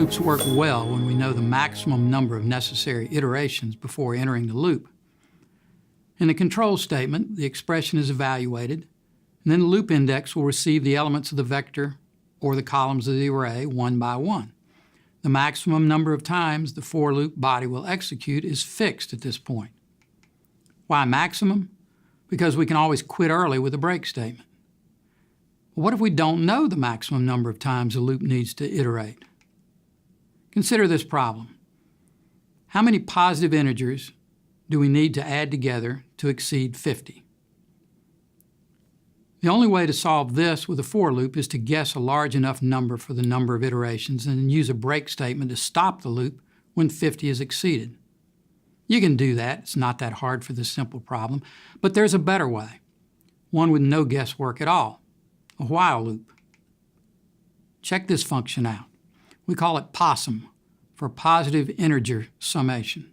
loops work well when we know the maximum number of necessary iterations before entering the loop. In the control statement, the expression is evaluated, and then the loop index will receive the elements of the vector or the columns of the array one by one. The maximum number of times the for loop body will execute is fixed at this point. Why maximum? Because we can always quit early with a break statement. What if we don't know the maximum number of times a loop needs to iterate? Consider this problem. How many positive integers do we need to add together to exceed 50? The only way to solve this with a for loop is to guess a large enough number for the number of iterations and then use a break statement to stop the loop when 50 is exceeded. You can do that. It's not that hard for this simple problem, but there's a better way, one with no guesswork at all. A while loop. Check this function out. We call it POSSUM, for positive integer summation.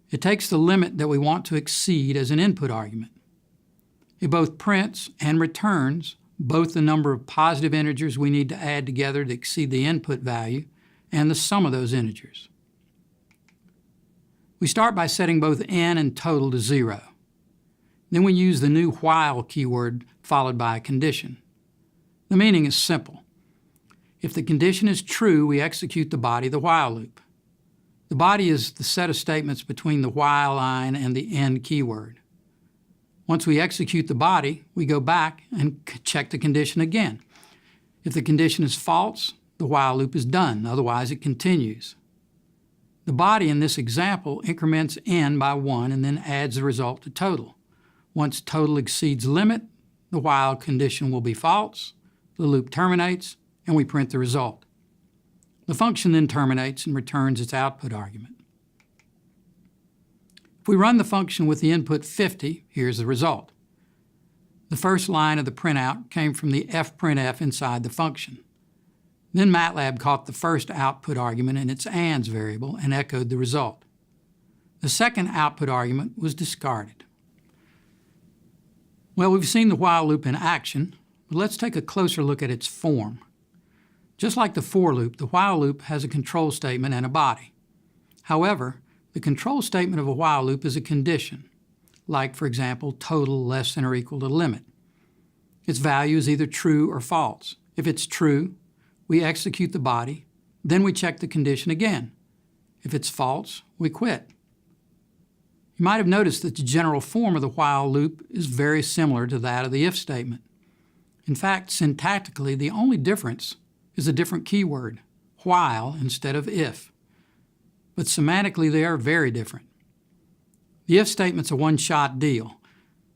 It takes the limit that we want to exceed as an input argument. It both prints and returns both the number of positive integers we need to add together to exceed the input value and the sum of those integers. We start by setting both n and total to 0. Then we use the new while keyword followed by a condition. The meaning is simple. If the condition is true, we execute the body of the while loop. The body is the set of statements between the while line and the end keyword. Once we execute the body, we go back and check the condition again. If the condition is false, the while loop is done, otherwise it continues. The body in this example increments n by 1 and then adds the result to total. Once total exceeds limit, the while condition will be false, the loop terminates, and we print the result. The function then terminates and returns its output argument. If we run the function with the input 50, here's the result. The first line of the printout came from the fprintf inside the function. Then MATLAB caught the first output argument in its ands variable and echoed the result. The second output argument was discarded. Well, we've seen the while loop in action, but let's take a closer look at its form. Just like the for loop, the while loop has a control statement and a body. However, the control statement of a while loop is a condition, like, for example, total less than or equal to limit. Its value is either true or false. If it's true, we execute the body, then we check the condition again. If it's false, we quit. You might have noticed that the general form of the while loop is very similar to that of the if statement. In fact, syntactically, the only difference is a different keyword, while instead of if. But semantically, they are very different. The if statement's a one-shot deal.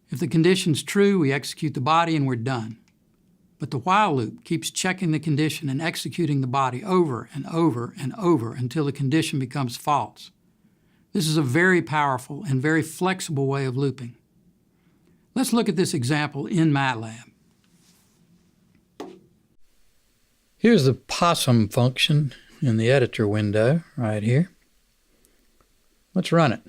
If the condition's true, we execute the body and we're done. But the while loop keeps checking the condition and executing the body over and over and over until the condition becomes false. This is a very powerful and very flexible way of looping. Let's look at this example in MATLAB. Here's the POSSUM function in the editor window right here. Let's run it.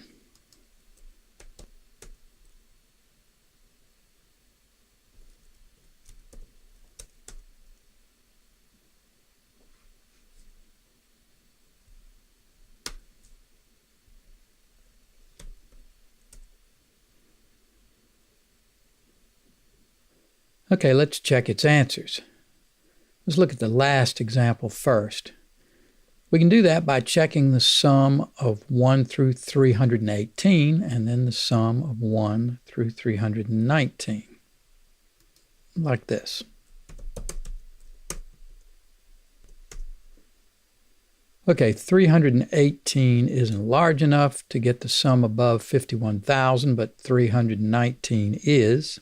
Okay, let's check its answers. Let's look at the last example first. We can do that by checking the sum of 1 through 318 and then the sum of 1 through 319, like this. Okay, 318 isn't large enough to get the sum above 51,000, but 319 is.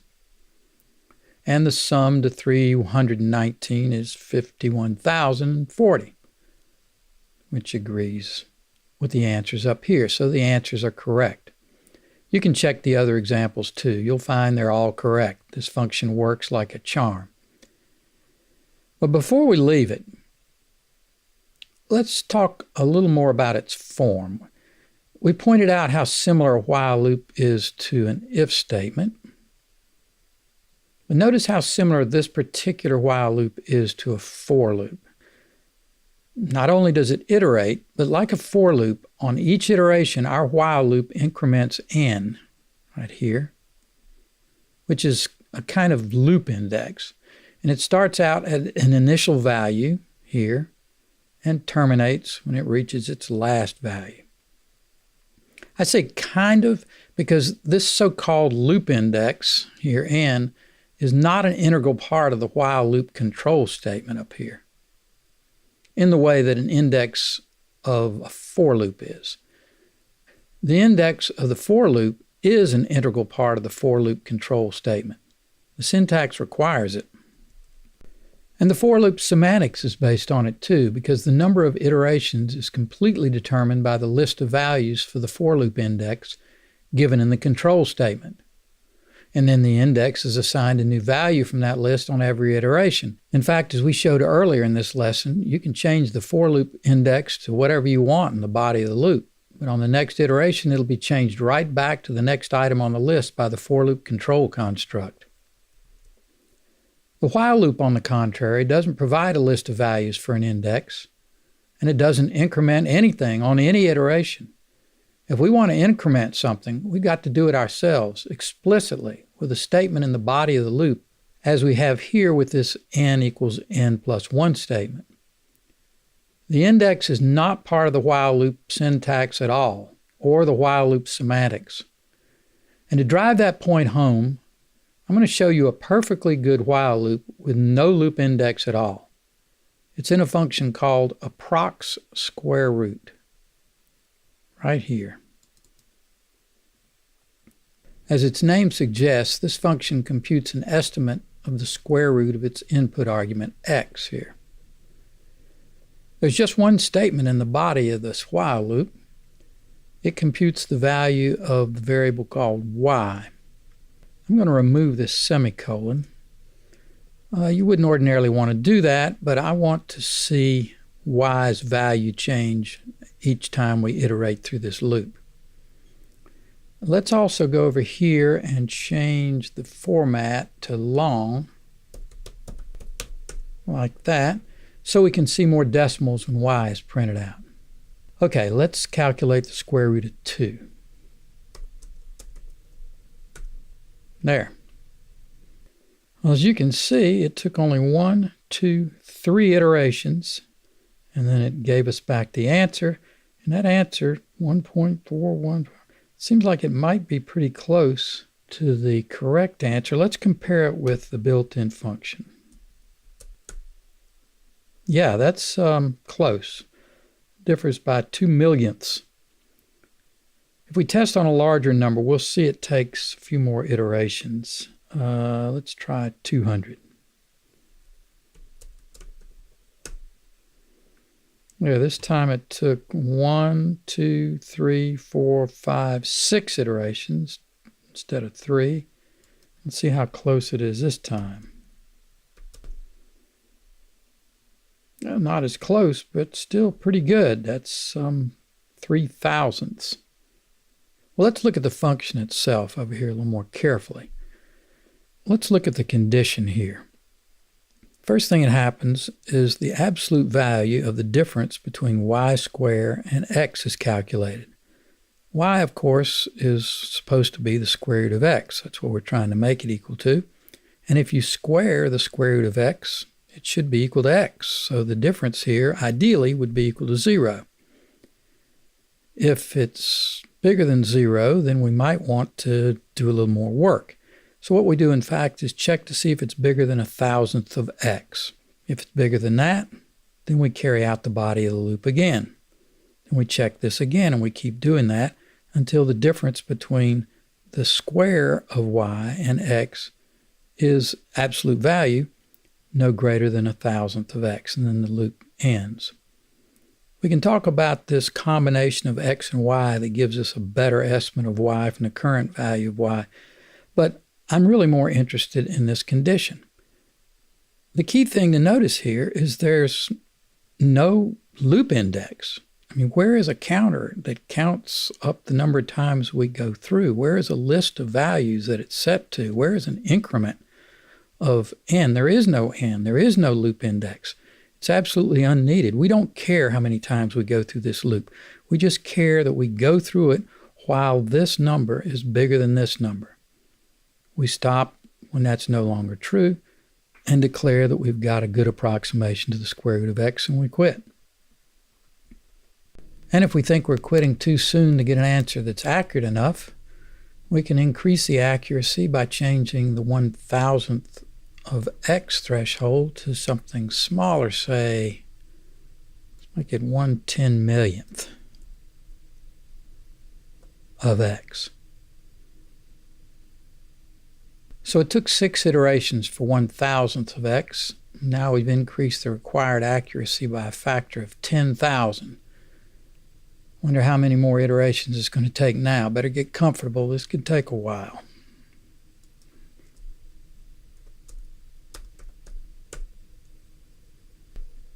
And the sum to 319 is 51,040, which agrees with the answers up here. So the answers are correct. You can check the other examples too. You'll find they're all correct. This function works like a charm. But before we leave it, let's talk a little more about its form. We pointed out how similar a while loop is to an if statement. But notice how similar this particular while loop is to a for loop. Not only does it iterate, but like a for loop, on each iteration, our while loop increments n, right here, which is a kind of loop index. And it starts out at an initial value here and terminates when it reaches its last value. I say kind of because this so-called loop index here, n, is not an integral part of the while loop control statement up here, in the way that an index of a for loop is. The index of the for loop is an integral part of the for loop control statement. The syntax requires it. And the for loop semantics is based on it too, because the number of iterations is completely determined by the list of values for the for loop index given in the control statement. And then the index is assigned a new value from that list on every iteration. In fact, as we showed earlier in this lesson, you can change the for loop index to whatever you want in the body of the loop. But on the next iteration, it'll be changed right back to the next item on the list by the for loop control construct. The while loop, on the contrary, doesn't provide a list of values for an index, and it doesn't increment anything on any iteration. If we want to increment something, we've got to do it ourselves, explicitly, with a statement in the body of the loop, as we have here with this n equals n plus 1 statement. The index is not part of the while loop syntax at all, or the while loop semantics. And to drive that point home, I'm going to show you a perfectly good while loop with no loop index at all. It's in a function called approx square root, right here. As its name suggests, this function computes an estimate of the square root of its input argument x here. There's just one statement in the body of this while loop. It computes the value of the variable called y. I'm going to remove this semicolon. You wouldn't ordinarily want to do that, but I want to see y's value change each time we iterate through this loop. Let's also go over here and change the format to long, like that, so we can see more decimals when y is printed out. Okay, let's calculate the square root of 2. There. Well, as you can see, it took only 1, 2, 3 iterations, and then it gave us back the answer, and that answer, 1.41, seems like it might be pretty close to the correct answer. Let's compare it with the built-in function. Yeah, that's close. Differs by 2 millionths. If we test on a larger number, we'll see it takes a few more iterations. Let's try 200. Yeah, this time it took 1, 2, 3, 4, 5, 6 iterations instead of 3. Let's see how close it is this time. Not as close, but still pretty good. That's 3 thousandths. Well, let's look at the function itself over here a little more carefully. Let's look at the condition here. First thing that happens is the absolute value of the difference between y squared and x is calculated. Y, of course, is supposed to be the square root of x. That's what we're trying to make it equal to. And if you square the square root of x, it should be equal to x. So the difference here, ideally, would be equal to 0. If it's bigger than 0, then we might want to do a little more work. So what we do, in fact, is check to see if it's bigger than 1,000th of x. If it's bigger than that, then we carry out the body of the loop again. And we check this again, and we keep doing that until the difference between the square of y and x is absolute value no greater than 1,000th of x, and then the loop ends. We can talk about this combination of x and y that gives us a better estimate of y from the current value of y, but I'm really more interested in this condition. The key thing to notice here is there's no loop index. I mean, where is a counter that counts up the number of times we go through? Where is a list of values that it's set to? Where is an increment of n? There is no n. There is no loop index. It's absolutely unneeded. We don't care how many times we go through this loop. We just care that we go through it while this number is bigger than this number. We stop when that's no longer true and declare that we've got a good approximation to the square root of x, and we quit. And if we think we're quitting too soon to get an answer that's accurate enough, we can increase the accuracy by changing the 1,000th of x threshold to something smaller, say, let's make it 1/10,000,000th of x. So it took 6 iterations for 1,000th of x. Now we've increased the required accuracy by a factor of 10,000. Wonder how many more iterations it's going to take now. Better get comfortable. This could take a while.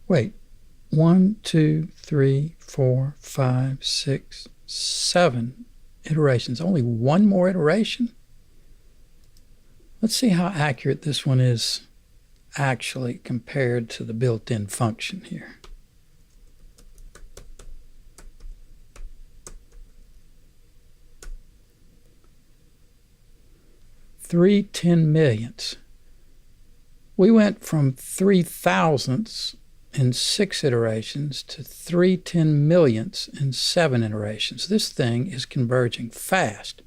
Wait, 1, 2, 3, 4, 5, 6, 7 iterations. Only one more iteration? Let's see how accurate this one is actually compared to the built-in function here. Three 10,000,000ths. We went from 3,000ths in 6 iterations to 3 10,000,000ths in 7 iterations. This thing is converging fast.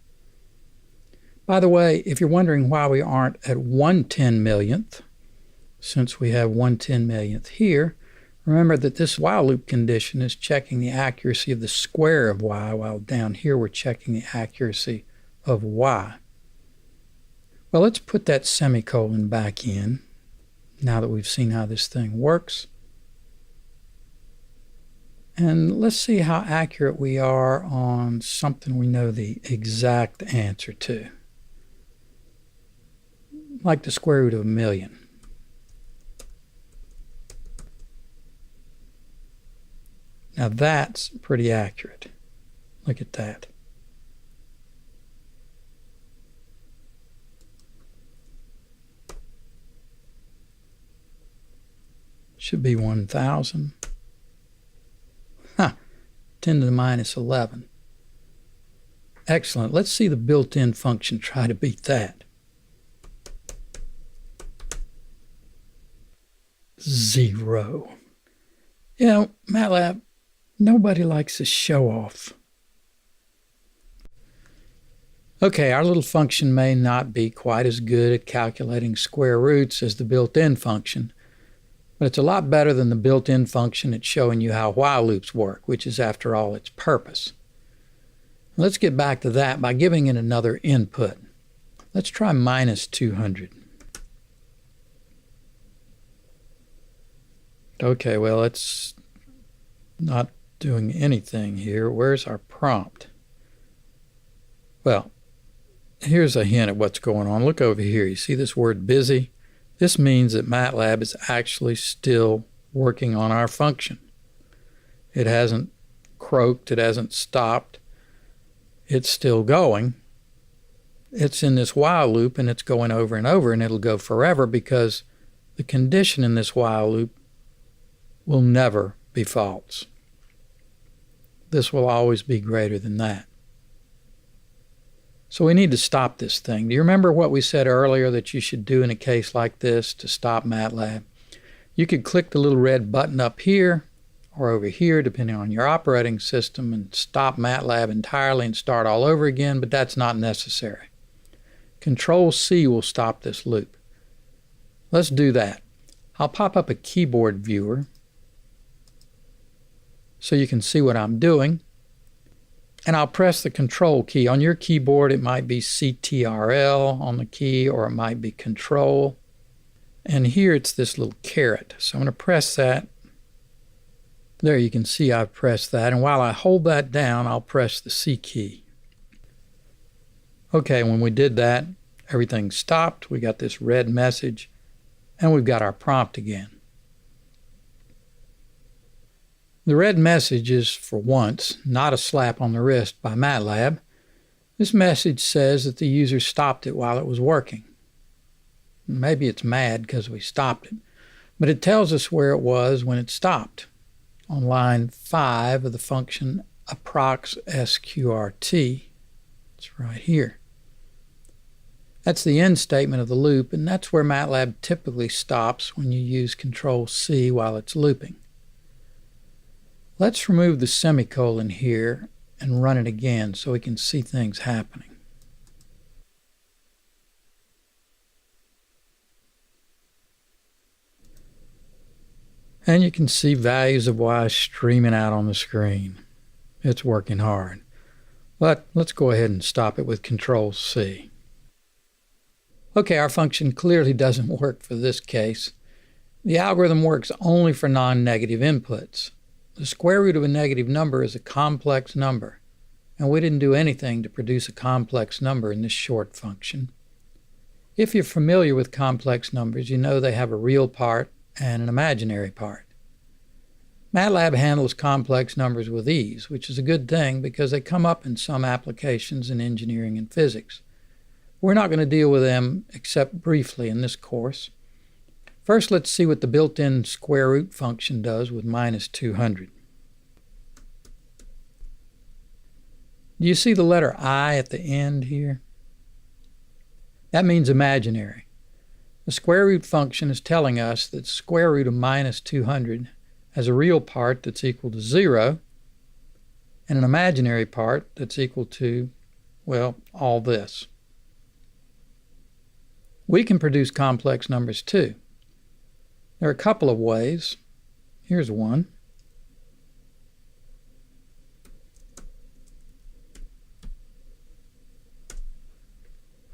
By the way, if you're wondering why we aren't at 1/10,000,000th, since we have 1/10,000,000th here, remember that this while loop condition is checking the accuracy of the square of y, while down here we're checking the accuracy of y. Well, let's put that semicolon back in now that we've seen how this thing works. And let's see how accurate we are on something we know the exact answer to, like the square root of 1,000,000. Now that's pretty accurate. Look at that. Should be 1,000. 10 to the minus 11. Excellent. Let's see the built-in function try to beat that. 0. You know, MATLAB, nobody likes to show off. Okay, our little function may not be quite as good at calculating square roots as the built-in function, but it's a lot better than the built-in function at showing you how while loops work, which is, after all, its purpose. Let's get back to that by giving it another input. Let's try minus 200. Okay, well, it's not doing anything here. Where's our prompt? Well, here's a hint at what's going on. Look over here. You see this word busy? This means that MATLAB is actually still working on our function. It hasn't croaked, it hasn't stopped. It's still going. It's in this while loop, and it's going over and over, and it'll go forever because the condition in this while loop will never be false. This will always be greater than that. So we need to stop this thing. Do you remember what we said earlier that you should do in a case like this to stop MATLAB? You could click the little red button up here or over here, depending on your operating system, and stop MATLAB entirely and start all over again, but that's not necessary. Control-C will stop this loop. Let's do that. I'll pop up a keyboard viewer so you can see what I'm doing. And I'll press the Control key. On your keyboard, it might be CTRL on the key, or it might be Control. And here it's this little caret. So I'm going to press that. There, you can see I've pressed that. And while I hold that down, I'll press the C key. Okay, when we did that, everything stopped. We got this red message, and we've got our prompt again. The red message is, for once, not a slap on the wrist by MATLAB. This message says that the user stopped it while it was working. Maybe it's mad because we stopped it. but it tells us where it was when it stopped, on line 5 of the function approx sqrt. It's right here. That's the end statement of the loop, and that's where MATLAB typically stops when you use Control-C while it's looping. Let's remove the semicolon here and run it again so we can see things happening. And you can see values of y streaming out on the screen. It's working hard. But let's go ahead and stop it with Control-C. Okay, our function clearly doesn't work for this case. The algorithm works only for non-negative inputs. The square root of a negative number is a complex number, and we didn't do anything to produce a complex number in this short function. If you're familiar with complex numbers, you know they have a real part and an imaginary part. MATLAB handles complex numbers with ease, which is a good thing because they come up in some applications in engineering and physics. We're not going to deal with them except briefly in this course. First, let's see what the built-in square root function does with minus 200. Do you see the letter I at the end here? That means imaginary. The square root function is telling us that the square root of minus 200 has a real part that's equal to 0 and an imaginary part that's equal to, well, all this. We can produce complex numbers too. There are a couple of ways. Here's one.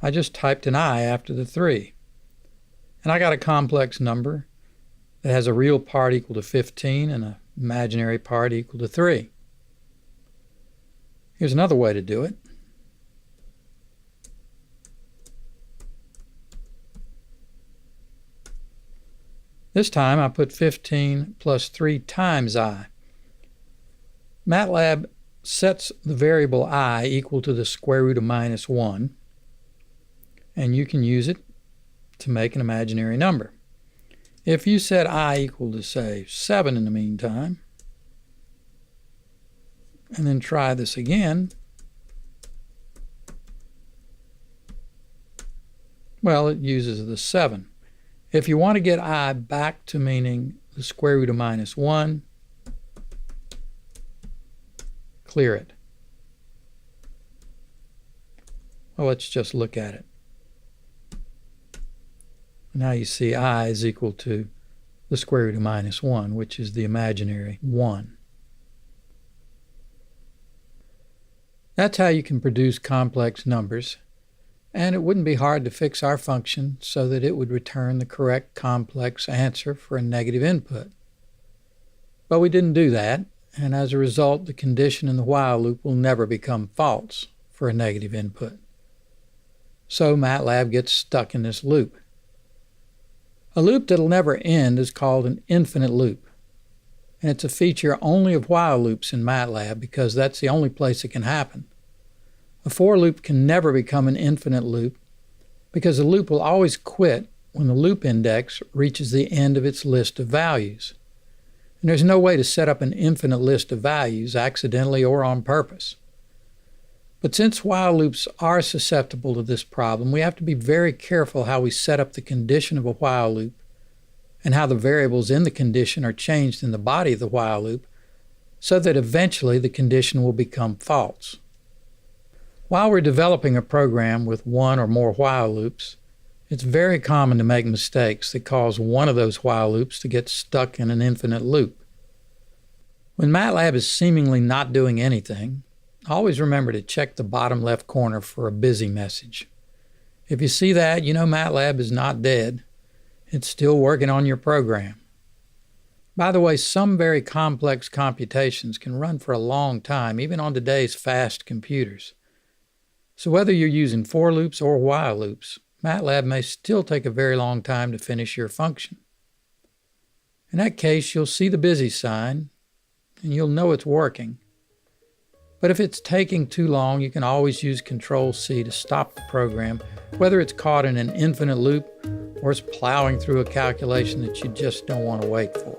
I just typed an I after the 3. And I got a complex number that has a real part equal to 15 and an imaginary part equal to 3. Here's another way to do it. This time I put 15 plus 3 times I. MATLAB sets the variable I equal to the square root of minus 1, and you can use it to make an imaginary number. If you set I equal to, say, 7 in the meantime, and then try this again, well, it uses the 7. If you want to get I back to meaning the square root of minus 1, clear it. Well, let's just look at it. Now you see I is equal to the square root of minus 1, which is the imaginary 1. That's how you can produce complex numbers, and it wouldn't be hard to fix our function so that it would return the correct complex answer for a negative input. But we didn't do that, and as a result, the condition in the while loop will never become false for a negative input. So MATLAB gets stuck in this loop. A loop that'll never end is called an infinite loop, and it's a feature only of while loops in MATLAB because that's the only place it can happen. A for loop can never become an infinite loop because the loop will always quit when the loop index reaches the end of its list of values. And there's no way to set up an infinite list of values accidentally or on purpose. But since while loops are susceptible to this problem, we have to be very careful how we set up the condition of a while loop and how the variables in the condition are changed in the body of the while loop so that eventually the condition will become false. While we're developing a program with one or more while loops, it's very common to make mistakes that cause one of those while loops to get stuck in an infinite loop. When MATLAB is seemingly not doing anything, always remember to check the bottom left corner for a busy message. If you see that, you know MATLAB is not dead. It's still working on your program. By the way, some very complex computations can run for a long time, even on today's fast computers. So whether you're using for loops or while loops, MATLAB may still take a very long time to finish your function. In that case, you'll see the busy sign, and you'll know it's working. But if it's taking too long, you can always use Control-C to stop the program, whether it's caught in an infinite loop or it's plowing through a calculation that you just don't want to wait for.